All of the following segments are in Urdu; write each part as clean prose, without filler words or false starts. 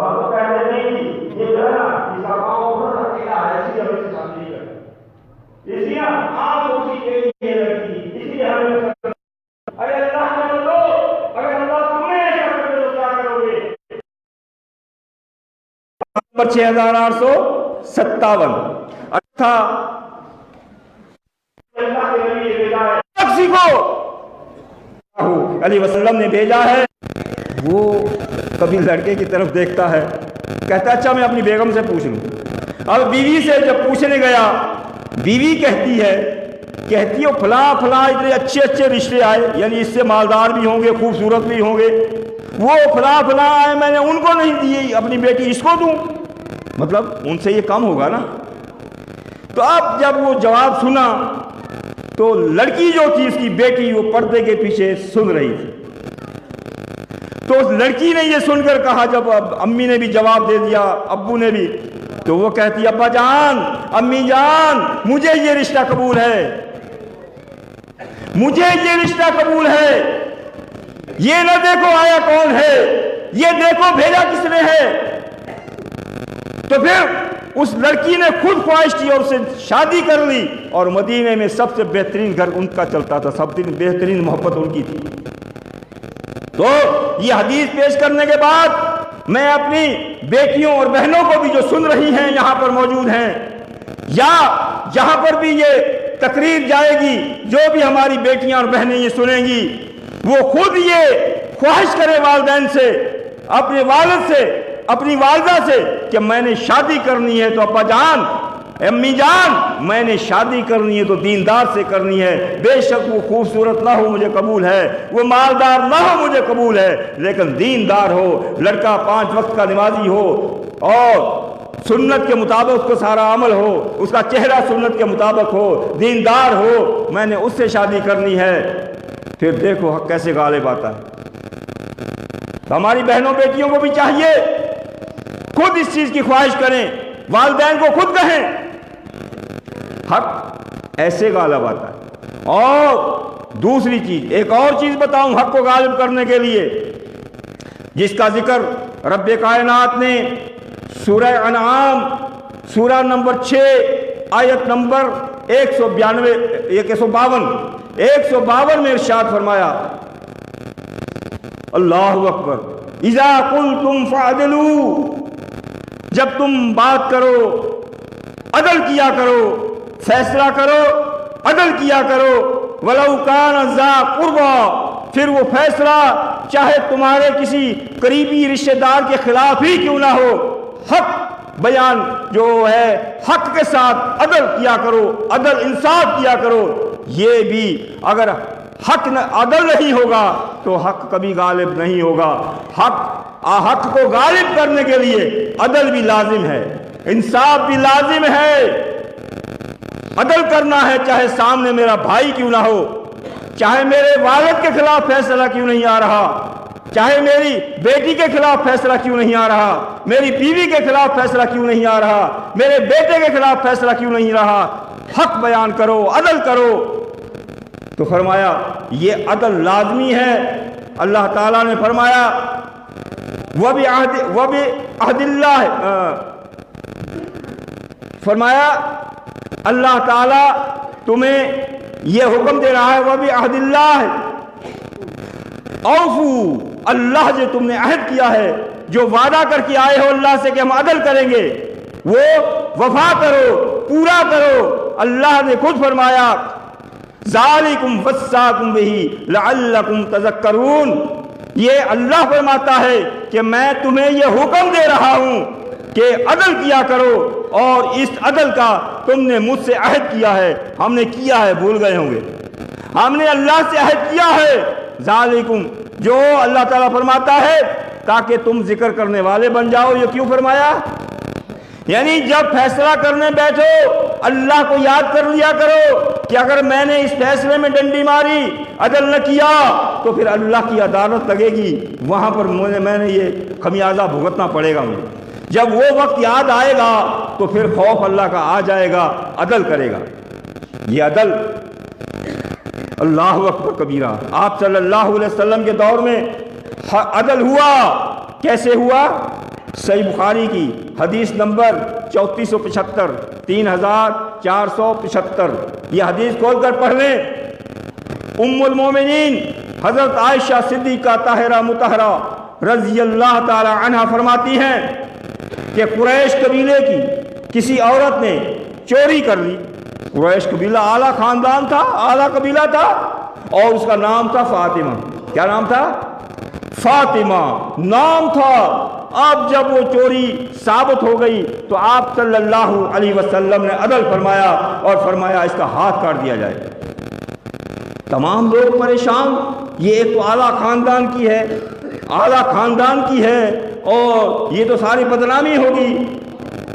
تو آپ تو کہتے نہیں کہ یہ جو ہے نا اس کا کام بہت اکیلا ہے، اس لیے ہم اسے شادی نہیں کرتے، اس لیے آپ اسی کے لیے لڑکی، اس لیے ہمیں ارے اللہ کے بندو، اگر اللہ تمہیں ایسا کر دے تو کیا کرو گے؟ نمبر 6857 اٹھا اللہ کے نبی بھیجا ہے، شخصی کو علیہ وسلم نے بھیجا ہے، وہ کبھی لڑکے کی طرف دیکھتا ہے، کہتا ہے اچھا میں اپنی بیگم سے پوچھ لوں۔ اب بیوی سے جب پوچھنے گیا، بیوی کہتی ہے فلاں فلاں اتنے اچھے اچھے رشتے آئے، یعنی اس سے مالدار بھی ہوں گے، خوبصورت بھی ہوں گے، وہ فلاں فلاں آئے، میں نے ان کو نہیں دی، اپنی بیٹی اس کو دوں، مطلب ان سے یہ کم ہوگا نا۔ تو اب جب وہ جواب سنا تو لڑکی جو تھی اس کی بیٹی، وہ پردے کے پیچھے سن رہی تھی، تو اس لڑکی نے یہ سن کر کہا، جب امی نے بھی جواب دے دیا، ابو نے بھی، تو وہ کہتی ابا جان، امی جان، مجھے یہ رشتہ قبول ہے، مجھے یہ رشتہ قبول ہے، یہ نہ دیکھو آیا کون ہے، یہ دیکھو بھیجا کس نے ہے۔ تو پھر اس لڑکی نے خود خواہش کی اور اسے شادی کر لی، اور مدینے میں سب سے بہترین گھر ان کا چلتا تھا، سب سے بہترین محبت ان کی تھی۔ تو یہ حدیث پیش کرنے کے بعد میں اپنی بیٹیوں اور بہنوں کو بھی جو سن رہی ہیں، یہاں پر موجود ہیں، یا جہاں پر بھی یہ تقریر جائے گی، جو بھی ہماری بیٹیاں اور بہنیں یہ سنیں گی، وہ خود یہ خواہش کرے والدین سے، اپنے والد سے، اپنی والدہ سے کہ میں نے شادی کرنی ہے تو ابا جان، امی جان، میں نے شادی کرنی ہے تو دیندار سے کرنی ہے، بے شک وہ خوبصورت نہ ہو مجھے قبول ہے، وہ مالدار نہ ہو مجھے قبول ہے، لیکن دیندار ہو، لڑکا 5 وقت کا نمازی ہو اور سنت کے مطابق اس کو سارا عمل ہو، اس کا چہرہ سنت کے مطابق ہو، دیندار ہو، میں نے اس سے شادی کرنی ہے۔ پھر دیکھو حق کیسے غالب آتا ہے۔ تو ہماری بہنوں بیٹیوں کو بھی چاہیے خود اس چیز کی خواہش کریں، والدین کو خود کہیں، حق ایسے غالب آتا ہے۔ اور دوسری چیز، ایک اور چیز بتاؤں حق کو غالب کرنے کے لیے، جس کا ذکر رب کائنات نے سورہ انعام سورہ نمبر 6 آیت نمبر 152 میں ارشاد فرمایا، اللہ اکبر، اذا قلتم فعدلوا، جب تم بات کرو عدل کیا کرو، فیصلہ کرو عدل کیا کرو، ولو کان ذا قربا، پھر وہ فیصلہ چاہے تمہارے کسی قریبی رشتہ دار کے خلاف ہی کیوں نہ ہو، حق بیان جو ہے حق کے ساتھ عدل کیا کرو، عدل انصاف کیا کرو۔ یہ بھی اگر حق عدل نہیں ہوگا تو حق کبھی غالب نہیں ہوگا۔ حق کو غالب کرنے کے لیے عدل بھی لازم ہے، انصاف بھی لازم ہے۔ عدل کرنا ہے، چاہے سامنے میرا بھائی کیوں نہ ہو، چاہے میرے والد کے خلاف فیصلہ کیوں نہیں آ رہا، چاہے میری بیٹی کے خلاف فیصلہ کیوں نہیں آ رہا، میری بیوی کے خلاف فیصلہ کیوں نہیں آ رہا، میرے بیٹے کے خلاف فیصلہ کیوں نہیں رہا، حق بیان کرو، عدل کرو۔ تو فرمایا یہ عدل لازمی ہے۔ اللہ تعالیٰ نے فرمایا وَبِعَهْدِ اللَّهِ، فرمایا اللہ تعالیٰ تمہیں یہ حکم دے رہا ہے، وَبِعَهْدِ اللَّهِ، اوفو، اللہ جو تم نے عہد کیا ہے، جو وعدہ کر کے آئے ہو اللہ سے کہ ہم عدل کریں گے، وہ وفا کرو، پورا کرو۔ اللہ نے خود فرمایا ذالکم وصاکم بہ لعلکم تذکرون، یہ اللہ فرماتا ہے کہ میں تمہیں یہ حکم دے رہا ہوں کہ عدل کیا کرو، اور اس عدل کا تم نے مجھ سے عہد کیا ہے۔ ہم نے کیا ہے، بھول گئے ہوں گے، ہم نے اللہ سے عہد کیا ہے۔ ذالکم، جو اللہ تعالیٰ فرماتا ہے تاکہ تم ذکر کرنے والے بن جاؤ۔ یہ کیوں فرمایا؟ یعنی جب فیصلہ کرنے بیٹھو اللہ کو یاد کر لیا کرو کہ اگر میں نے اس فیصلے میں ڈنڈی ماری، عدل نہ کیا، تو پھر اللہ کی عدالت لگے گی، وہاں پر میں نے یہ خمیازہ بھگتنا پڑے گا مجھے۔ جب وہ وقت یاد آئے گا تو پھر خوف اللہ کا آ جائے گا، عدل کرے گا۔ یہ عدل، اللہ اکبر کبیرہ، آپ صلی اللہ علیہ وسلم کے دور میں عدل ہوا۔ کیسے ہوا؟ صحیح بخاری کی حدیث نمبر 3475 3475 یہ حدیث کھول کر پڑھ لیں۔ ام المومنین حضرت عائشہ صدیقہ طاہرہ مطہرہ رضی اللہ تعالی عنہا فرماتی ہیں کہ قریش قبیلے کی کسی عورت نے چوری کر لی۔ قریش قبیلہ اعلیٰ خاندان تھا، اعلیٰ قبیلہ تھا، اور اس کا نام تھا فاطمہ۔ کیا نام تھا؟ فاطمہ نام تھا۔ اب جب وہ چوری ثابت ہو گئی تو آپ صلی اللہ علیہ وسلم نے عدل فرمایا اور فرمایا اس کا ہاتھ کاٹ دیا جائے۔ تمام لوگ پریشان، یہ ایک تو اعلیٰ خاندان کی ہے، اعلیٰ خاندان کی ہے، اور یہ تو ساری بدنامی ہوگی،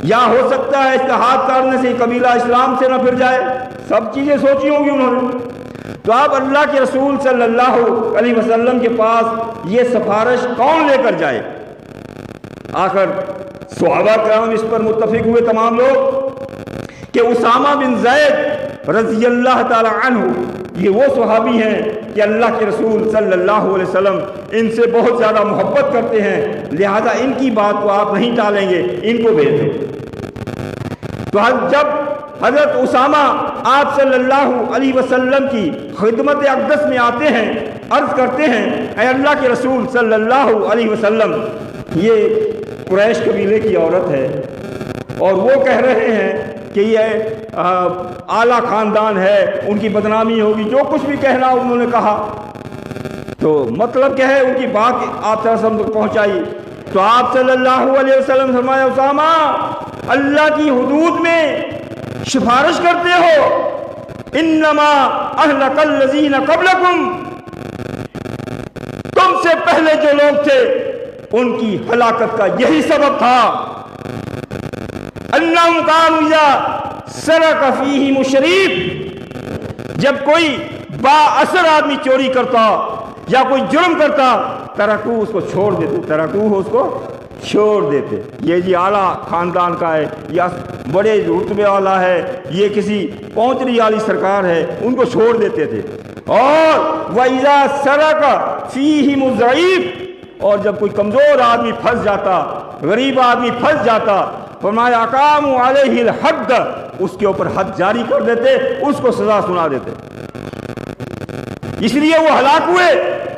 یا ہو سکتا ہے اس کا ہاتھ کاٹنے سے قبیلہ اسلام سے نہ پھر جائے۔ سب چیزیں سوچی ہوں گی انہوں نے۔ تو آپ اللہ کے رسول صلی اللہ علیہ وسلم کے پاس یہ سفارش کون لے کر جائے؟ آخر صحابہ کرام اس پر متفق ہوئے تمام لوگ کہ اسامہ بن زید رضی اللہ تعالی عنہ یہ وہ صحابی ہیں کہ اللہ کے رسول صلی اللہ علیہ وسلم ان سے بہت زیادہ محبت کرتے ہیں، لہذا ان کی بات کو آپ نہیں ٹالیں گے، ان کو بھیج دیں۔ تو جب حضرت اسامہ آپ صلی اللہ علیہ وسلم کی خدمت اقدس میں آتے ہیں، عرض کرتے ہیں اے اللہ کے رسول صلی اللہ علیہ وسلم، یہ قریش قبیلے کی عورت ہے اور وہ کہہ رہے ہیں کہ یہ اعلیٰ خاندان ہے، ان کی بدنامی ہوگی، جو کچھ بھی کہنا انہوں نے کہا۔ تو مطلب کیا ہے؟ ان کی بات آپ صلی اللہ علیہ وسلم تک پہنچائی۔ تو آپ صلی اللہ علیہ وسلم فرمایا اسامہ اللہ کی حدود میں سفارش کرتے ہو، انما اہلک الذین قبلکم، تم سے پہلے جو لوگ تھے ان کی ہلاکت کا یہی سبب تھا، انہم کانوا اذا سرق فیہم الشریف، جب کوئی با اثر آدمی چوری کرتا یا کوئی جرم کرتا ترکو اس کو چھوڑ دیتے، ترکو اس کو چھوڑ دیتے۔ یہ جی اعلیٰ خاندان کا ہے، یا بڑے رتبے والا ہے، یہ کسی پہنچنے والی سرکار ہے، ان کو چھوڑ دیتے تھے۔ اور وَإِذَا سَرَقَ فِيهِمُ الضَّعِيفُ، اور جب کوئی کمزور آدمی پھنس جاتا، غریب آدمی پھنس جاتا، فرمایا اقاموا علیہ الحد، اس کے اوپر حد جاری کر دیتے، اس کو سزا سنا دیتے، اس لیے وہ ہلاک ہوئے۔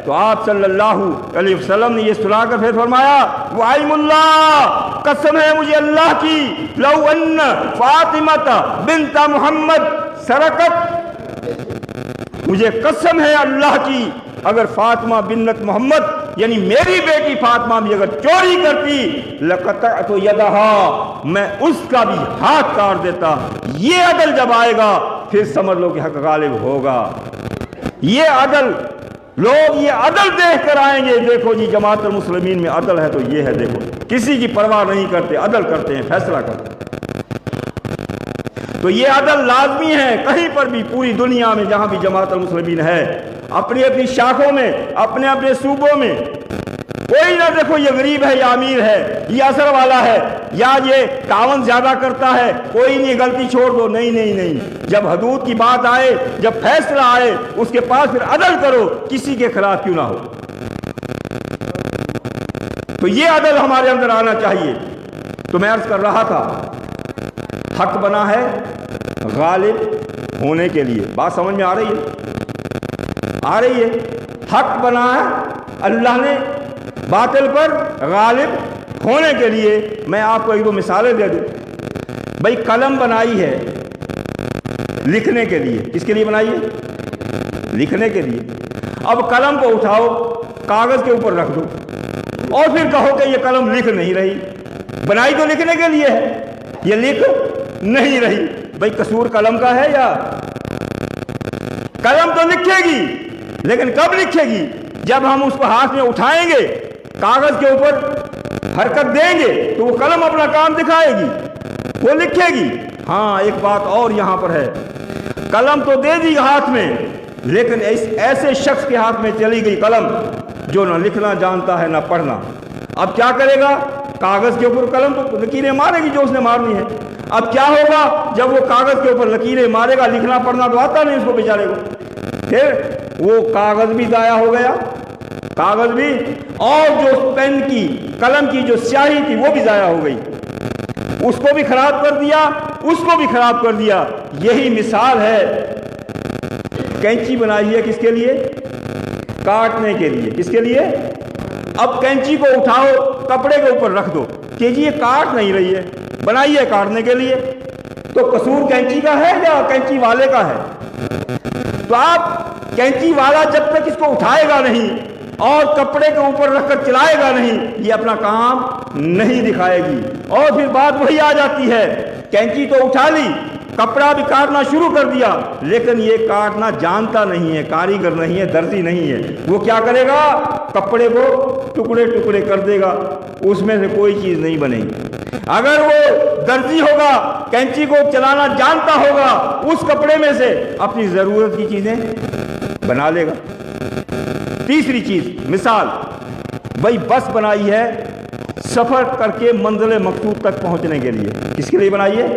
تو آپ صلی اللہ علیہ وسلم نے یہ سنا کر پھر فرمایا وَعَيْمُ اللَّهِ، قسم ہے مجھے اللہ کی، لَوْ أَنَّ فَاطِمَةَ بِنْتَ مُحَمَّدٍ سَرَقَتْ، مجھے قسم ہے اللہ کی، اگر فاطمہ بنت محمد یعنی میری بیٹی فاطمہ بھی اگر چوری کرتی لَقَطَعْتُ يَدَهَا، میں اس کا بھی ہاتھ کاٹ دیتا۔ یہ عدل جب آئے گا پھر سمجھ لو کہ حق غالب ہوگا۔ یہ عدل، لوگ یہ عدل دیکھ کر آئیں گے، دیکھو جی جماعت المسلمین میں عدل ہے تو یہ ہے، دیکھو کسی کی پرواہ نہیں کرتے، عدل کرتے ہیں، فیصلہ کرتے ہیں۔ تو یہ عدل لازمی ہے کہیں پر بھی، پوری دنیا میں جہاں بھی جماعت المسلمین ہے، اپنی اپنی شاخوں میں، اپنے اپنے صوبوں میں، کوئی نہ دیکھو یہ غریب ہے یا امیر ہے، یہ اثر والا ہے یا یہ تعاون زیادہ کرتا ہے، کوئی نہیں غلطی چھوڑ دو، نہیں نہیں نہیں، جب حدود کی بات آئے، جب فیصلہ آئے، اس کے پاس پھر عدل کرو، کسی کے خلاف کیوں نہ ہو۔ تو یہ عدل ہمارے اندر آنا چاہیے۔ تو میں عرض کر رہا تھا حق بنا ہے غالب ہونے کے لیے، بات سمجھ میں آ رہی ہے؟ آ رہی ہے؟ حق بنا ہے اللہ نے باطل پر غالب ہونے کے لیے۔ میں آپ کو ایک دو مثالیں دے دوں۔ بھائی قلم بنائی ہے لکھنے کے لیے، کس کے لیے بنائی ہے؟ لکھنے کے لیے۔ اب قلم کو اٹھاؤ، کاغذ کے اوپر رکھ دو اور پھر کہو کہ یہ قلم لکھ نہیں رہی، بنائی تو لکھنے کے لیے ہے، یہ لکھ نہیں رہی۔ بھائی قصور قلم کا ہے یا؟ قلم تو لکھے گی لیکن کب لکھے گی؟ جب ہم اس کو ہاتھ میں اٹھائیں گے، کاغذ کے اوپر حرکت دیں گے تو وہ قلم اپنا کام دکھائے گی، وہ لکھے گی۔ ہاں ایک بات اور یہاں پر ہے، قلم تو دے دی ہاتھ میں لیکن ایسے شخص کے ہاتھ میں چلی گئی قلم جو نہ لکھنا جانتا ہے نہ پڑھنا۔ اب کیا کرے گا؟ کاغذ کے اوپر قلم تو لکیریں مارے گی جو اس نے مارنی ہے۔ اب کیا ہوگا جب وہ کاغذ کے اوپر لکیریں مارے گا؟ لکھنا پڑھنا تو آتا نہیں اس کو بیچارے کو، پھر وہ کاغذ بھی ضائع ہو گیا کاغذ بھی، اور جو پین کی قلم کی جو سیاہی تھی وہ بھی ضائع ہو گئی، اس کو بھی خراب کر دیا، اس کو بھی خراب کر دیا۔ یہی مثال ہے، کینچی بنائی ہے کس کے لیے؟ کاٹنے کے لیے۔ کس کے لیے؟ اب کینچی کو اٹھاؤ، کپڑے کے اوپر رکھ دو کہ جی یہ کاٹ نہیں رہی ہے، بنائی ہے کاٹنے کے لیے، تو قصور کینچی کا ہے یا کینچی والے کا ہے؟ تو آپ کینچی والا جب تک اس کو اٹھائے گا نہیں اور کپڑے کے اوپر رکھ کر چلائے گا نہیں، یہ اپنا کام نہیں دکھائے گی۔ اور پھر بات وہی آ جاتی ہے، کینچی تو اٹھا لی، کپڑا بھی کاٹنا شروع کر دیا، لیکن یہ کاٹنا جانتا نہیں ہے، کاریگر نہیں ہے، درزی نہیں ہے۔ وہ کیا کرے گا؟ کپڑے کو ٹکڑے ٹکڑے کر دے گا، اس میں سے کوئی چیز نہیں بنے گی۔ اگر وہ درزی ہوگا، کینچی کو چلانا جانتا ہوگا، اس کپڑے میں سے اپنی ضرورت کی چیزیں بنا لے گا۔ تیسری چیز، مثال، بھائی بس بنائی ہے سفر کر کے منزل مقصود تک پہنچنے کے لیے۔ کس کے لیے بنائی ہے؟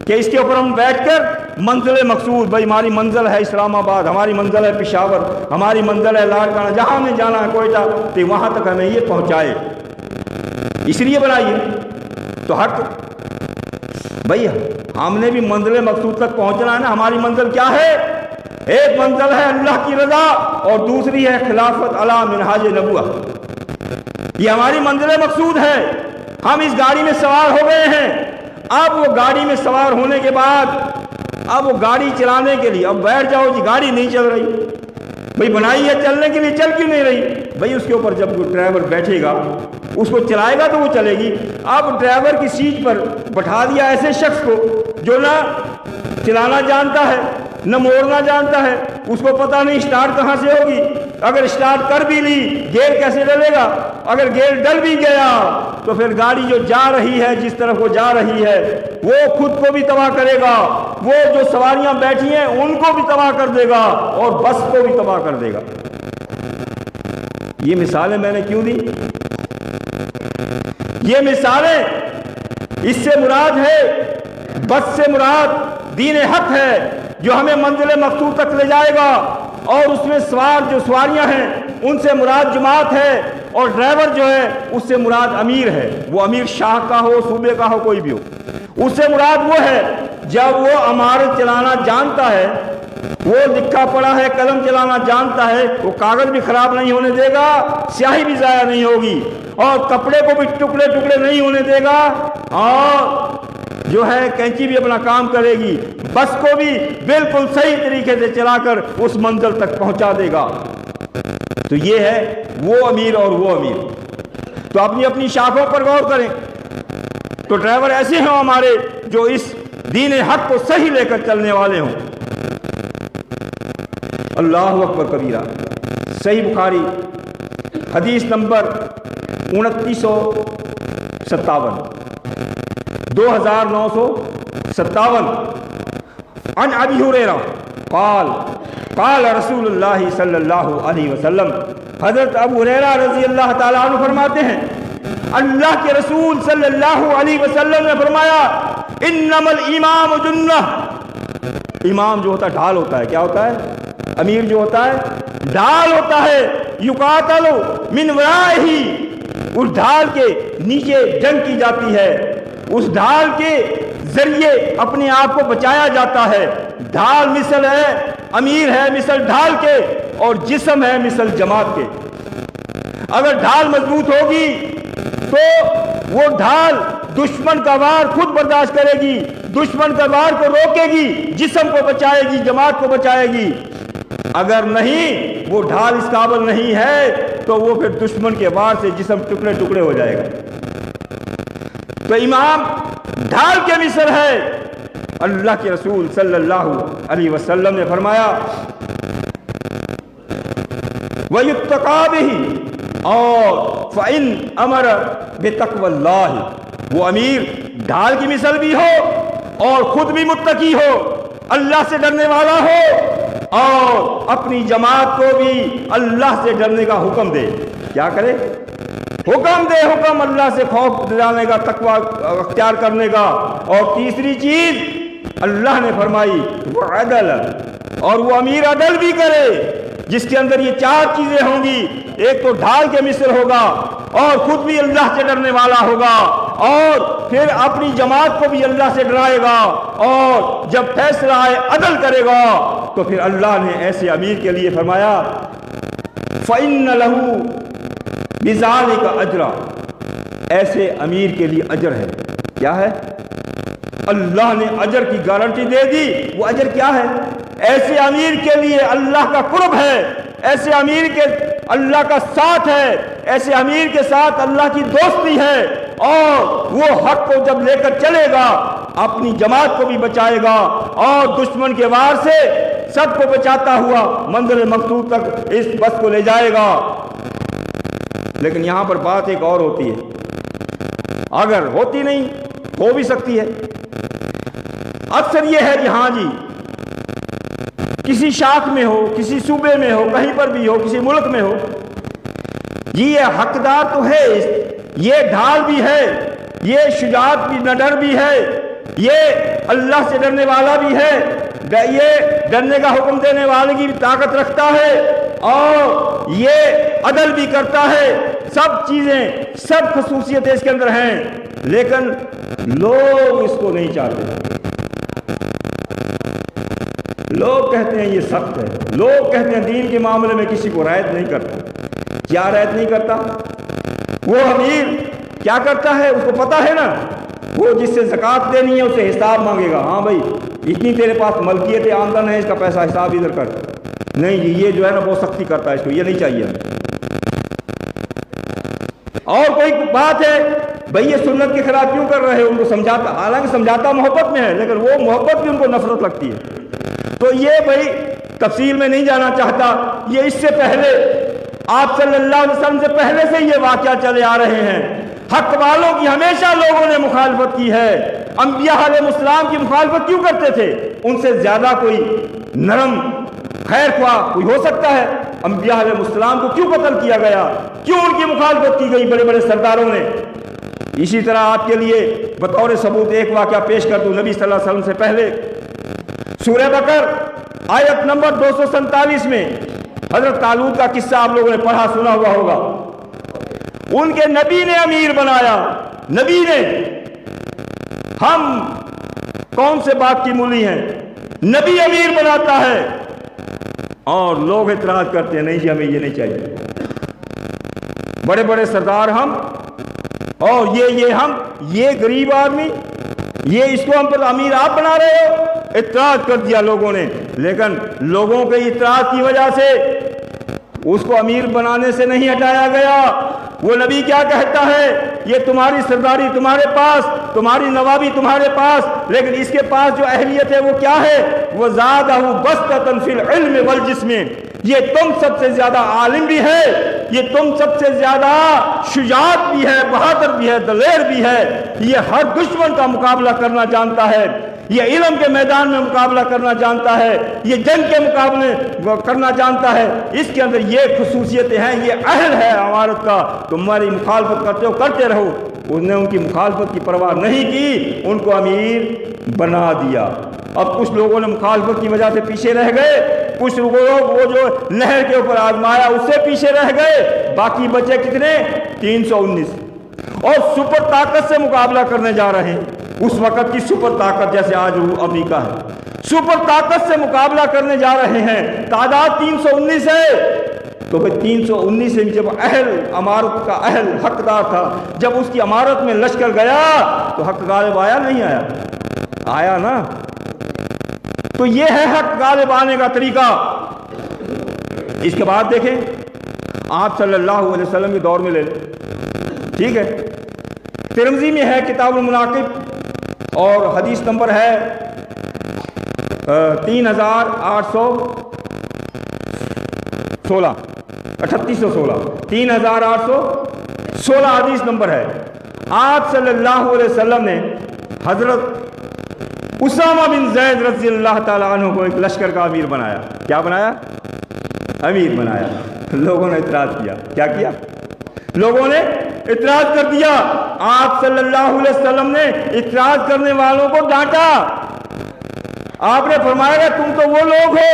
کہ اس کے اوپر ہم بیٹھ کر منزل مقصود، بھائی ہماری منزل ہے اسلام آباد، ہماری منزل ہے پشاور، ہماری منزل ہے لاڑکانہ، جہاں ہمیں جانا ہے کوئٹہ، تو وہاں تک ہمیں یہ پہنچائے، اس لیے بنائی ہے۔ تو حق بھائی ہم نے بھی منزل مقصود تک پہنچنا ہے نا۔ ہماری منزل کیا ہے؟ ایک منزل ہے اللہ کی رضا اور دوسری ہے خلافت علی منہاج نبوہ۔ یہ ہماری منزل مقصود ہے۔ ہم اس گاڑی میں سوار ہو گئے ہیں، اب وہ گاڑی میں سوار ہونے کے بعد اب وہ گاڑی چلانے کے لیے اب بیٹھ جاؤ جی، گاڑی نہیں چل رہی، بھئی بنائی ہے چلنے کے لیے، چل کیوں نہیں رہی؟ بھئی اس کے اوپر جب ڈرائیور بیٹھے گا، اس کو چلائے گا تو وہ چلے گی۔ اب ڈرائیور کی سیٹ پر بٹھا دیا ایسے شخص کو جو نہ چلانا جانتا ہے نہ موڑنا جانتا ہے، اس کو پتہ نہیں اسٹارٹ کہاں سے ہوگی، اگر اسٹارٹ کر بھی لی گیئر کیسے ڈلے گا، اگر گیئر ڈل بھی گیا تو پھر گاڑی جو جا رہی ہے جس طرف وہ جا رہی ہے وہ خود کو بھی تباہ کرے گا، وہ جو سواریاں بیٹھی ہیں ان کو بھی تباہ کر دے گا اور بس کو بھی تباہ کر دے گا۔ یہ مثالیں میں نے کیوں دی؟ یہ مثالیں، اس سے مراد ہے، بس سے مراد دین حق ہے جو ہمیں منزل مقصود تک لے جائے گا، اور اس میں سوار جو سواریاں ہیں ان سے مراد جماعت ہے، اور ڈرائیور جو ہے اس سے مراد امیر ہے، وہ امیر شاہ کا ہو، صوبے کا ہو، کوئی بھی ہو، اس سے مراد وہ ہے جب وہ عمارت چلانا جانتا ہے، وہ لکھا پڑا ہے قلم چلانا جانتا ہے، وہ کاغذ بھی خراب نہیں ہونے دے گا، سیاہی بھی ضائع نہیں ہوگی، اور کپڑے کو بھی ٹکڑے ٹکڑے نہیں ہونے دے گا، اور جو ہے کینچی بھی اپنا کام کرے گی، بس کو بھی بالکل صحیح طریقے سے چلا کر اس منزل تک پہنچا دے گا۔ تو یہ ہے وہ امیر اور وہ امیر۔ تو اپنی اپنی شاخوں پر غور کریں۔ تو ڈرائیور ایسے ہیں ہمارے جو اس دین حق کو صحیح لے کر چلنے والے ہوں۔ اللہ اکبر کبیرہ۔ صحیح بخاری حدیث نمبر 2957 2957 عن ابی ہریرہ قال قال رسول اللہ صلی اللہ علیہ وسلم، حضرت ابو ہریرہ رضی اللہ تعالیٰ عنہ فرماتے ہیں اللہ کے رسول صلی اللہ علیہ وسلم نے فرمایا انما الامام جنہ، امام جو ہوتا ہے ڈھال ہوتا ہے، کیا ہوتا ہے؟ امیر جو ہوتا ہے ڈھال ہوتا ہے، یقاتل من ورائہ، اس ڈھال کے نیچے جنگ کی جاتی ہے، اس ڈھال کے ذریعے اپنے آپ کو بچایا جاتا ہے۔ ڈھال مثل ہے، امیر ہے مثل ڈھال کے، اور جسم ہے مثل جماعت کے۔ اگر ڈھال مضبوط ہوگی تو وہ ڈھال دشمن کا وار خود برداشت کرے گی، دشمن کا وار کو روکے گی، جسم کو بچائے گی، جماعت کو بچائے گی۔ اگر نہیں، وہ ڈھال اس قابل نہیں ہے تو وہ پھر دشمن کے وار سے جسم ٹکڑے ٹکڑے ہو جائے گا۔ تو امام ڈھال کے مثل ہے۔ اللہ کے رسول صلی اللہ علیہ وسلم نے فرمایا وَيُتَّقَى بِهِ، اور فَإِنْ أَمَرَ بِتَقْوَى اللَّهِ، وہ امیر ڈھال کی مثل بھی ہو اور خود بھی متقی ہو، اللہ سے ڈرنے والا ہو، اور اپنی جماعت کو بھی اللہ سے ڈرنے کا حکم دے۔ کیا کرے؟ حکم دے، حکم اللہ سے خوف دلانے کا، تقوی اختیار کرنے کا۔ اور تیسری چیز اللہ نے فرمائی وہ عدل، اور وہ امیر عدل بھی کرے، جس کے اندر یہ 4 چیزیں ہوں گی، ایک تو ڈھال کے مثل ہوگا اور خود بھی اللہ سے ڈرنے والا ہوگا اور پھر اپنی جماعت کو بھی اللہ سے ڈرائے گا اور جب فیصلہ آئے عدل کرے گا تو پھر اللہ نے ایسے امیر کے لیے فرمایا فَإِنَّ لَهُ بِذَلِكَ أَجْرًا، ایسے امیر کے لیے اجر ہے۔ کیا ہے؟ اللہ نے اجر کی گارنٹی دے دی۔ وہ اجر کیا ہے؟ ایسے امیر کے لیے اللہ کا قرب ہے، ایسے امیر کے اللہ کا ساتھ ہے، ایسے امیر کے ساتھ اللہ کی دوستی ہے، اور وہ حق کو جب لے کر چلے گا اپنی جماعت کو بھی بچائے گا اور دشمن کے وار سے سب کو بچاتا ہوا منزل مقصود تک اس بس کو لے جائے گا۔ لیکن یہاں پر بات ایک اور ہوتی ہے، اگر ہوتی نہیں ہو بھی سکتی ہے، اکثر یہ ہے کہ ہاں جی کسی شاخ میں ہو، کسی صوبے میں ہو، کہیں پر بھی ہو، کسی ملک میں ہو، جی یہ حقدار تو ہے، یہ ڈھال بھی ہے، یہ شجاعت بھی نڈر بھی ہے، یہ اللہ سے ڈرنے والا بھی ہے، یہ ڈرنے کا حکم دینے والے کی بھی طاقت رکھتا ہے اور یہ عدل بھی کرتا ہے، سب چیزیں سب خصوصیتیں اس کے اندر ہیں، لیکن لوگ اس کو نہیں چاہتے۔ لوگ کہتے ہیں یہ سخت ہے، لوگ کہتے ہیں دین کے معاملے میں کسی کو رعایت نہیں کرتا۔ کیا رعایت نہیں کرتا؟ وہ امیر کیا کرتا ہے؟ اس کو پتا ہے نا، وہ جس سے زکوٰۃ دینی ہے اس سے حساب مانگے گا، ہاں بھائی اتنی تیرے پاس ملکیت آمدن ہے، اس کا پیسہ حساب ادھر کر۔ نہیں جی یہ جو ہے نا بہت سختی کرتا ہے، اس کو یہ نہیں چاہیے ہمیں۔ اور کوئی بات ہے بھئی یہ سنت کے خلاف کیوں کر رہے ہو، ان کو سمجھاتا، حالانکہ سمجھاتا محبت میں ہے لیکن وہ محبت بھی ان کو نفرت لگتی ہے۔ تو یہ بھئی تفصیل میں نہیں جانا چاہتا، یہ اس سے پہلے آپ صلی اللہ علیہ وسلم سے پہلے سے یہ واقعہ چلے آ رہے ہیں۔ حق والوں کی ہمیشہ لوگوں نے مخالفت کی ہے۔ انبیاء علیہ السلام کی مخالفت کیوں کرتے تھے؟ ان سے زیادہ کوئی نرم خیر خواہ کوئی ہو سکتا ہے؟ انبیاء علیہ السلام کو کیوں قتل کیا گیا؟ کیوں ان کی مخالفت کی گئی بڑے بڑے سرداروں نے؟ اسی طرح آپ کے لیے بطور ثبوت ایک واقعہ پیش کر دوں۔ نبی صلی اللہ علیہ وسلم سے پہلے سورہ بقر آیت نمبر 247 میں حضرت طالوت کا قصہ آپ لوگوں نے پڑھا سنا ہوا ہوگا۔ ان کے نبی نے امیر بنایا، نبی نے۔ ہم کون سے باپ کی مولی ہیں؟ نبی امیر بناتا ہے اور لوگ اعتراض کرتے ہیں نہیں جی ہمیں یہ نہیں چاہیے، بڑے بڑے سردار ہم اور یہ غریب آدمی، یہ اس کو ہم پر امیر آپ بنا رہے ہو۔ اعتراض کر دیا لوگوں نے، لیکن لوگوں کے اعتراض کی وجہ سے اس کو امیر بنانے سے نہیں ہٹایا گیا۔ وہ نبی کیا کہتا ہے؟ یہ تمہاری سرداری تمہارے پاس، تمہاری نوابی تمہارے پاس، لیکن اس کے پاس جو اہلیت ہے وہ کیا ہے؟ وہ زادہ بسطۃ فی العلم والجسم، یہ تم سب سے زیادہ عالم بھی ہے، یہ تم سب سے زیادہ شجاعت بھی ہے، بہادر بھی ہے، دلیر بھی ہے، یہ ہر دشمن کا مقابلہ کرنا جانتا ہے، یہ علم کے میدان میں مقابلہ کرنا جانتا ہے، یہ جنگ کے مقابلے کرنا جانتا ہے، اس کے اندر یہ خصوصیتیں ہیں، یہ اہل ہے عمارت کا، تمہاری مخالفت کرتے ہو کرتے رہو۔ اس نے ان کی مخالفت کی پرواہ نہیں کی، ان کو امیر بنا دیا۔ اب کچھ لوگوں نے مخالفت کی وجہ سے پیچھے رہ گئے، کچھ لوگ وہ جو نہر کے اوپر آزمایا اس سے پیچھے رہ گئے، باقی بچے کتنے؟ 319، اور سپر طاقت سے مقابلہ کرنے جا رہے ہیں۔ اس وقت کی سپر طاقت جیسے آج امریکہ ہے، سپر طاقت سے مقابلہ کرنے جا رہے ہیں، تعداد 319 ہے۔ تو پھر 319 سے جب اہل عمارت کا اہل حقدار تھا، جب اس کی عمارت میں لشکر گیا تو حق غالب آیا نہیں آیا؟ آیا نا۔ تو یہ ہے حق غالب آنے کا طریقہ۔ اس کے بعد دیکھیں آپ صلی اللہ علیہ وسلم کے دور میں لے لیں، ٹھیک ہے، ترمذی میں ہے کتاب المناقب اور حدیث نمبر ہے 3816 3816 حدیث نمبر ہے۔ آپ صلی اللہ علیہ وسلم نے حضرت اسامہ بن زید رضی اللہ تعالیٰ عنہ کو ایک لشکر کا امیر بنایا۔ کیا بنایا؟ امیر بنایا۔ لوگوں نے اعتراض کیا، کیا کیا؟ لوگوں نے اعتراض کر دیا۔ آپ صلی اللہ علیہ وسلم نے اعتراض کرنے والوں کو ڈانٹا۔ آپ نے فرمایا تم تو وہ لوگ ہو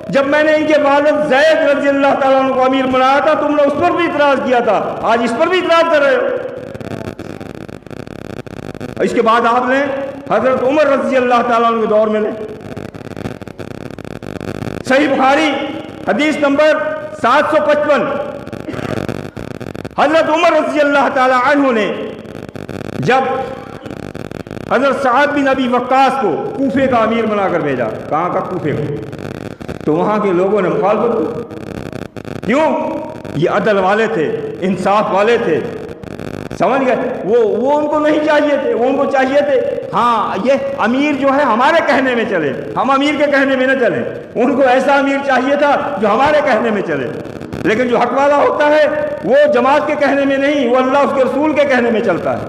جب میں نے ان کے والد زید رضی اللہ تعالیٰ عنہ کو امیر بنایا تھا تم نے اس پر بھی اعتراض کیا تھا، آج اس پر بھی اعتراض کر رہے ہو۔ اس کے بعد آپ نے حضرت عمر رضی اللہ تعالیٰ عنہ کے دور میں لیں، صحیح بخاری حدیث نمبر 755، حضرت عمر رضی اللہ تعالیٰ عنہ نے جب حضرت سعد بن ابی وقاص کو کوفے کا امیر بنا کر بھیجا، کہاں کا؟ کوفے کا، تو وہاں کے لوگوں نے مخالفت کی۔ کیوں؟ یہ عدل والے تھے، انصاف والے تھے، سمجھ گئے؟ وہ ان کو نہیں چاہیے تھے، وہ ان کو چاہیے تھے ہاں یہ امیر جو ہے ہمارے کہنے میں چلے، ہم امیر کے کہنے میں نہ چلیں۔ ان کو ایسا امیر چاہیے تھا جو ہمارے کہنے میں چلے، لیکن جو حق والا ہوتا ہے وہ جماعت کے کہنے میں نہیں، وہ اللہ اس کے رسول کے کہنے میں چلتا ہے۔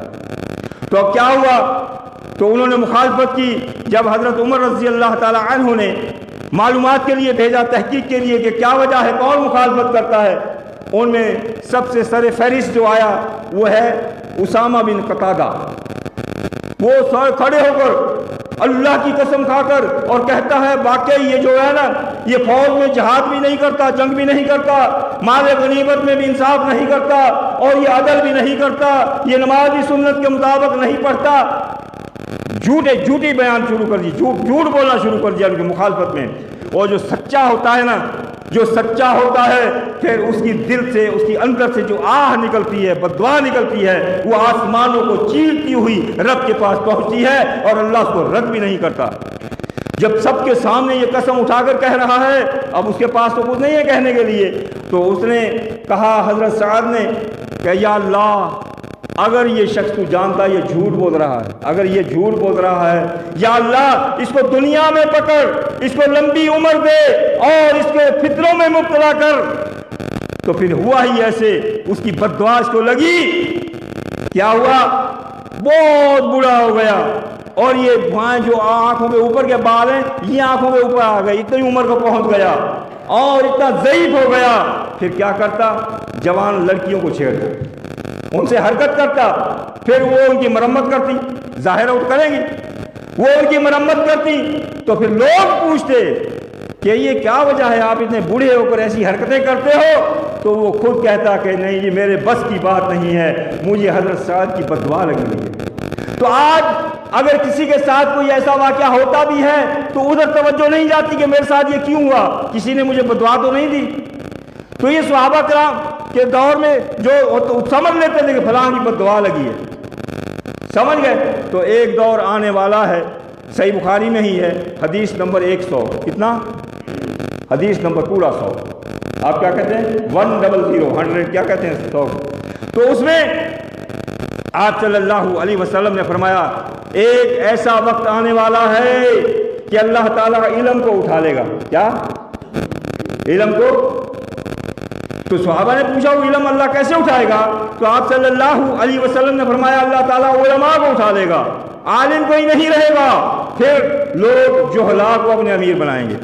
تو اب کیا ہوا؟ تو انہوں نے مخالفت کی۔ جب حضرت عمر رضی اللہ تعالیٰ عنہ نے معلومات کے لیے بھیجا، تحقیق کے لیے کہ کیا وجہ ہے، کون مخالفت کرتا ہے، ان میں سب سے سر فہرست جو آیا وہ ہے اسامہ بن قتادہ۔ وہ کھڑے ہو کر اللہ کی قسم کھا کر اور کہتا ہے واقعی یہ جو ہے نا، یہ فوج میں جہاد بھی نہیں کرتا، جنگ بھی نہیں کرتا، مال غنیمت میں بھی انصاف نہیں کرتا، اور یہ عدل بھی نہیں کرتا، یہ نمازی سنت کے مطابق نہیں پڑھتا۔ جھوٹی بیان شروع کر دی، جھوٹ بولنا شروع کر دیا ان کی مخالفت میں۔ اور جو سچا ہوتا ہے نا، جو سچا ہوتا ہے پھر اس کی دل سے، اس کی اندر سے جو آہ نکلتی ہے، بددعا نکلتی ہے، وہ آسمانوں کو چیرتی ہوئی رب کے پاس پہنچتی ہے اور اللہ اس کو رد بھی نہیں کرتا۔ جب سب کے سامنے یہ قسم اٹھا کر کہہ رہا ہے، اب اس کے پاس تو کچھ نہیں ہے کہنے کے لیے، تو اس نے کہا، حضرت سعد نے کہ یا اللہ، اگر یہ شخص تو جانتا یہ جھوٹ بول رہا ہے، اگر یہ جھوٹ بول رہا ہے، یا اللہ اس کو دنیا میں پکڑ، اس کو لمبی عمر دے اور اس کے فتنوں میں مبتلا کر۔ تو پھر ہوا ہی ایسے، اس کی بددعا اس کو لگی، کیا ہوا؟ بہت بڑا ہو گیا، اور یہ جو آنکھوں کے اوپر کے بال ہیں یہ آنکھوں کے اوپر آ گئے، اتنی عمر کو پہنچ گیا اور اتنا ضعیف ہو گیا۔ پھر کیا کرتا؟ جوان لڑکیوں کو چھیڑتا، ان سے حرکت کرتا، پھر وہ ان کی مرمت کرتی، ظاہر اٹھ کریں گی، وہ ان کی مرمت کرتی، تو پھر لوگ پوچھتے کہ یہ کیا وجہ ہے، آپ اتنے بوڑھے ہو کر ایسی حرکتیں کرتے ہو؟ تو وہ خود کہتا کہ نہیں یہ میرے بس کی بات نہیں ہے، مجھے حضرت سعد کی بددعا لگی ہوئی ہے۔ تو آج اگر کسی کے ساتھ کوئی ایسا واقعہ ہوتا بھی ہے تو ادھر توجہ نہیں جاتی کہ میرے ساتھ یہ کیوں ہوا، کسی نے مجھے بددعا تو نہیں دی۔ تو یہ صحابہ کرام کے دور میں جو سمجھ لیتے تھے کہ فلاں کی بددعا لگی ہے، سمجھ گئے؟ تو ایک دور آنے والا ہے، صحیح بخاری میں ہی ہے، حدیث نمبر 100، کتنا؟ حدیث نمبر پورا 100، آپ کیا کہتے ہیں 100 کیا کہتے ہیں 100؟ تو اس میں آپ صلی اللہ علیہ وسلم نے فرمایا ایک ایسا وقت آنے والا ہے کہ اللہ تعالیٰ علم کو اٹھا لے گا۔ کیا؟ علم کو؟ تو صحابہ نے پوچھا وہ علم اللہ کیسے اٹھائے گا؟ تو آپ صلی اللہ علیہ وسلم نے فرمایا اللہ تعالیٰ علماء کو اٹھا لے گا، عالم کوئی نہیں رہے گا، پھر لوگ جہلاء کو اپنے امیر بنائیں گے،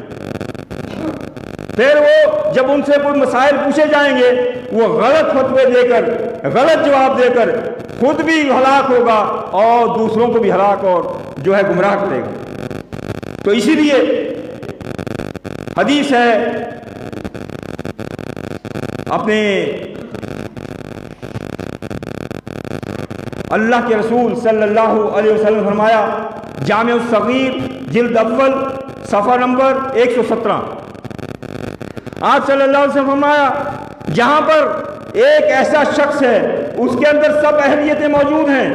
پھر وہ جب ان سے کوئی مسائل پوچھے جائیں گے وہ غلط فتوے دے کر، غلط جواب دے کر خود بھی ہلاک ہوگا اور دوسروں کو بھی ہلاک اور جو ہے گمراہ کرے گا۔ تو اسی لیے حدیث ہے، اپنے اللہ کے رسول صلی اللہ علیہ وسلم فرمایا، جامع الصغیر جلد اول صفحہ نمبر 117، آپ صلی اللہ علیہ وسلم فرمایا جہاں پر ایک ایسا شخص ہے اس کے اندر سب اہلیتیں موجود ہیں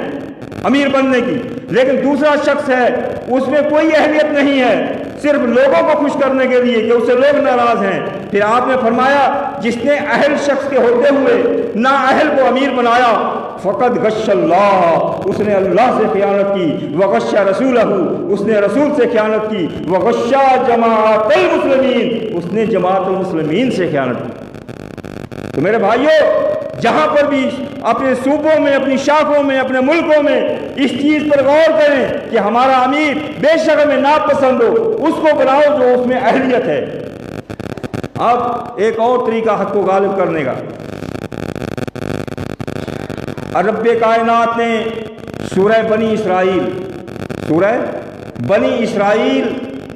امیر بننے کی، لیکن دوسرا شخص ہے اس میں کوئی اہلیت نہیں ہے، صرف لوگوں کو خوش کرنے کے لیے کہ اس سے لوگ ناراض ہیں۔ پھر آپ نے فرمایا جس نے اہل شخص کے ہوتے ہوئے نا اہل کو امیر بنایا فقط غش اللہ، اس نے اللہ سے خیانت کی، وغش رسولہ، اس نے رسول سے خیانت کی، وغش جماعت المسلمین، اس نے جماعت المسلمین سے خیانت کی۔ تو میرے بھائیوں، جہاں پر بھی اپنے صوبوں میں، اپنی شاخوں میں، اپنے ملکوں میں اس چیز پر غور کریں کہ ہمارا امیر بے شک ہمیں ناپسند ہو، اس کو بناؤ جو اس میں اہلیت ہے۔ اب ایک اور طریقہ حق کو غالب کرنے کا، رب کائنات نے سورہ بنی اسرائیل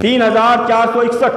3461,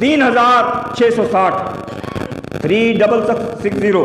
3660 3660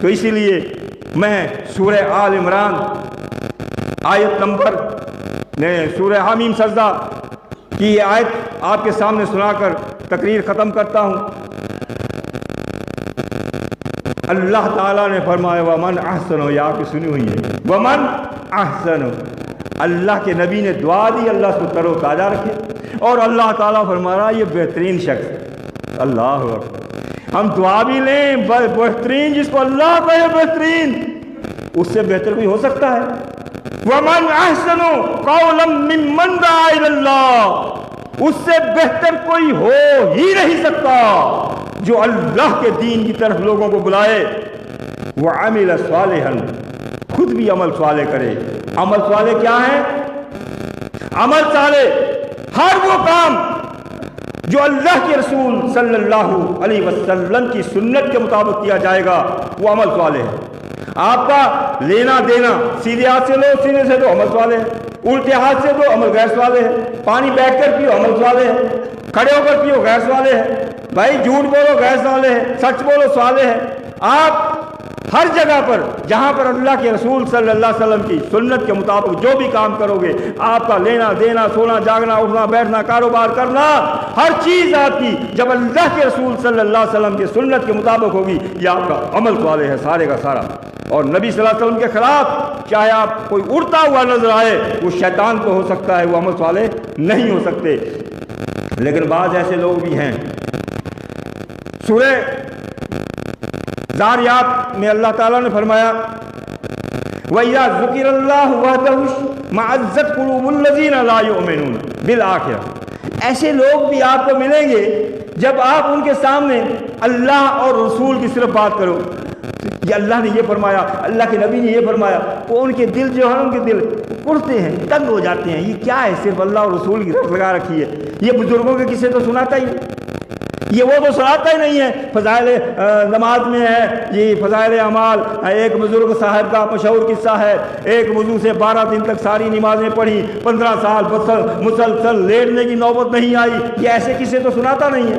تو اسی لیے میں سورہ آل عمران آیت نمبر سورہ حامیم سجدہ کی یہ آیت آپ کے سامنے سنا کر تقریر ختم کرتا ہوں۔ اللہ تعالیٰ نے فرمایا ومن احسن، یہ آپ کی سنی ہوئی ہے، ومن احسن، اللہ کے نبی نے دعا دی اللہ اس کو تر و تازہ رکھے، اور اللہ تعالیٰ فرما رہا یہ بہترین شخص ہے۔ اللہ اکبر، ہم دعا بھی لیں بہترین، جس کو اللہ کہے بہترین، اس سے بہتر کوئی ہو سکتا ہے؟ ومن احسن قولا ممن دعا الی اللہ، اس سے بہتر کوئی ہو ہی نہیں سکتا جو اللہ کے دین کی طرف لوگوں کو بلائے، وعمل صالحا، خود بھی عمل صالح کرے۔ عمل صالح کیا ہے؟ عمل صالح ہر وہ کام جو اللہ کے رسول صلی اللہ علیہ وسلم کی سنت کے مطابق کیا جائے گا، وہ عمل صالح ہے۔ آپ کا لینا دینا، سیدھے ہاتھ سے لو سینے سے دو، عمل صالح ہے۔ الٹے ہاتھ سے دو، عمل غیر صالح ہے۔ پانی بیٹھ کر پیو، عمل صالح ہے۔ کھڑے ہو کر پیو، غیر صالح ہے۔ بھائی جھوٹ بولو، غیر صالح ہے۔ سچ بولو، صالح ہے۔ آپ ہر جگہ پر جہاں پر اللہ کے رسول صلی اللہ علیہ وسلم کی سنت کے مطابق جو بھی کام کرو گے، آپ کا لینا دینا، سونا جاگنا، اٹھنا بیٹھنا، کاروبار کرنا، ہر چیز آپ کی جب اللہ کے رسول صلی اللہ علیہ وسلم کی سنت کے مطابق ہوگی، یہ آپ کا عمل صالح ہے سارے کا سارا۔ اور نبی صلی اللہ علیہ وسلم کے خلاف چاہے آپ کوئی اڑتا ہوا نظر آئے، وہ شیطان کو ہو سکتا ہے، وہ عمل صالح نہیں ہو سکتے۔ لیکن بعض ایسے لوگ بھی ہیں۔ سورہ ذاریات میں اللہ تعالیٰ نے فرمایا وَإِذَا ذُكِرَ اللَّهُ وَحْدَهُ اشْمَأَزَّتْ قُلُوبُ الَّذِينَ لَا يُؤْمِنُونَ بِالْآخِرَةِ، ایسے لوگ بھی آپ کو ملیں گے جب آپ ان کے سامنے اللہ اور رسول کی صرف بات کرو، یہ اللہ نے یہ فرمایا، اللہ کے نبی نے یہ فرمایا، تو ان کے دل جو ہے، ان کے دل اڑتے ہیں، تنگ ہو جاتے ہیں۔ یہ کیا ہے؟ صرف اللہ اور رسول کی رٹ لگا رکھی ہے۔ یہ بزرگوں کے قصے تو سناتا ہی نہیں، یہ وہ تو سناتا ہی نہیں ہے۔ فضائل نماز میں ہے یہ فضائل اعمال، ایک بزرگ صاحب کا مشہور قصہ ہے، ایک وضو سے 12 دن تک ساری نمازیں پڑھی، 15 سال مسلسل لیٹنے کی نوبت نہیں آئی۔ یہ ایسے قصے تو سناتا نہیں ہے۔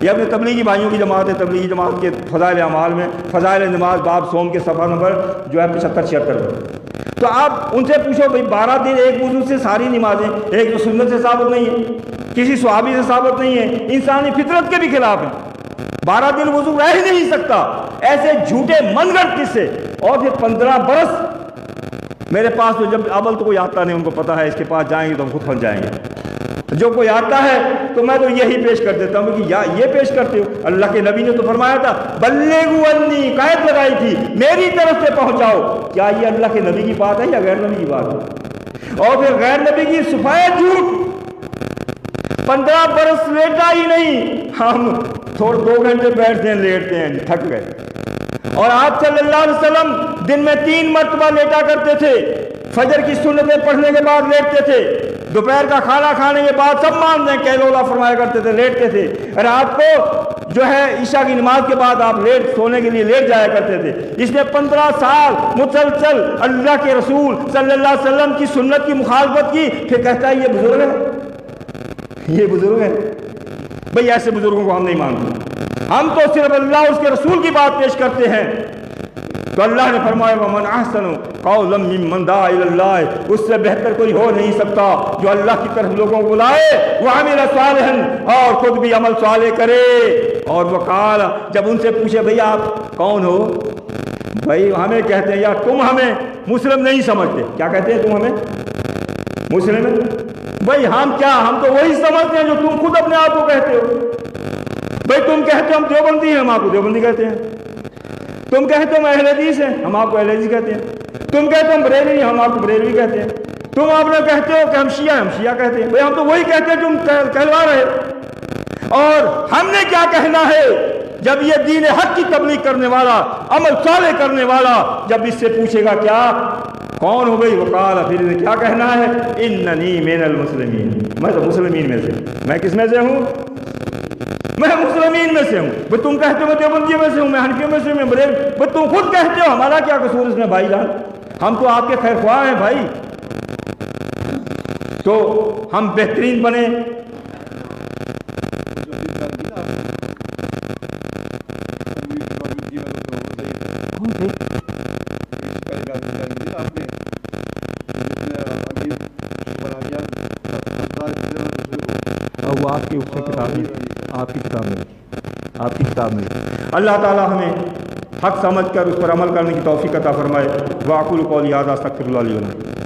یہ اپنے تبلیغی بھائیوں کی جماعت ہے، تبلیغی جماعت کے فضائل اعمال میں فضائل نماز باب سوم کے صفحہ نمبر جو ہے 75-76 پر۔ تو آپ ان سے پوچھو بھائی 12 دن ایک وضو سے ساری نمازیں، ایک تو سنت سے ثابت نہیں ہے، کسی صحابی سے ثابت نہیں ہے، انسانی فطرت کے بھی خلاف ہے۔ 12 دن وضو رہ ہی نہیں سکتا۔ ایسے جھوٹے من گھڑت قصے، اور پھر 15 برس میرے پاس تو جب اول تو کوئی آتا نہیں، ان کو پتا ہے اس کے پاس جائیں گے تو ہم خود پھنس جائیں گے۔ جو کوئی آتا ہے تو میں تو یہی پیش کر دیتا ہوں کہ یہ پیش کرتے ہو، اللہ کے نبی نے تو فرمایا تھا بلغوا انی، قید لگائی تھی میری طرف سے پہنچاؤ۔ کیا یہ اللہ کے نبی کی بات ہے یا غیر نبی کی بات ہے؟ اور پھر غیر نبی کی سفید جھوٹ، 15 برس لیٹا ہی نہیں، ہم تھوڑے 2 گھنٹے بیٹھتے ہیں، لیٹتے ہیں، تھک گئے۔ اور آپ صلی اللہ علیہ وسلم دن میں 3 مرتبہ لیٹا کرتے تھے، فجر کی سنتیں پڑھنے کے بعد لیٹتے تھے، دوپہر کا کھانا کھانے کے بعد سب مان دیں کیلولا فرمایا کرتے تھے، لیٹتے تھے۔ رات کو جو ہے عشاء کی نماز کے بعد آپ سونے کے لیے لیٹ جایا کرتے تھے۔ اس نے 15 سال مسلسل اللہ کے رسول صلی اللہ علیہ وسلم کی سنت کی مخالفت کی، پھر کہتا ہے یہ بزرگ ہے، یہ بزرگ ہے۔ بھئی ایسے بزرگوں کو ہم نہیں مانتے، ہم تو صرف اللہ اور اس کے رسول کی بات پیش کرتے ہیں۔ تو اللہ نے فرمایا وَمَنْ أَحْسَنُ قَوْلًا مِّمَّنْ دَعَا إِلَى اللَّهِ، اس سے بہتر کوئی ہو نہیں سکتا جو اللہ کی طرف لوگوں کو بلائے، وَعَمِلَ صَالِحًا، اور خود بھی عمل صالح کرے۔ اور وقال، جب ان سے پوچھے بھئی آپ کون ہو، بھئی ہمیں کہتے ہیں یا تم ہمیں مسلم نہیں سمجھتے، کیا کہتے ہیں تم ہمیں مسلم؟ بھئی ہم کیا، ہم تو وہی سمجھتے ہیں جو تم خود اپنے آپ کو کہتے ہو۔ بھئی تم کہتے ہو ہم دیوبندی ہیں، ہم آپ کو دیوبندی کہتے ہیں۔ تم کہتے ہو اہل حدیث ہیں، ہم آپ کو اہل حدیث کہتے ہیں۔ تم کہتے ہو ہم بریلوی ہیں، ہم آپ کو بریلوی کہتے ہیں۔ تم آپ نے کہتے ہو کہ ہم شیعہ ہیں، ہم شیعہ کہتے ہیں۔ بھئی ہم تو وہی کہتے ہیں تم کہلوا رہے۔ اور ہم نے کیا کہنا ہے جب یہ دین حق کی تبلیغ کرنے والا، عمل صالح کرنے والا جب اس سے پوچھے گا کیا کون ہو گئی، وقال، پھر انہیں کیا کہنا ہے اننی من المسلمین، میں تو مسلمین میں سے، میں کس میں سے ہوں؟ میں مسلمین میں سے ہوں۔ بھئی تم کہتے ہو میں دیوبندی میں سے ہوں، میں حنفی میں سے ہوں، میں بریل، بھئی تم خود کہتے ہو، ہمارا کیا قصور اس میں بھائی جان؟ ہم تو آپ کے خیر خواہ ہیں بھائی۔ تو ہم بہترین بنے۔ آپ کی اس سے کتاب میں آپ کی کتاب میں آپ کی کتاب میں اللہ تعالیٰ ہمیں حق سمجھ کر اس پر عمل کرنے کی توفیق عطا فرمائے۔ واقول قولی ھذا استغفر اللہ لی و لکم۔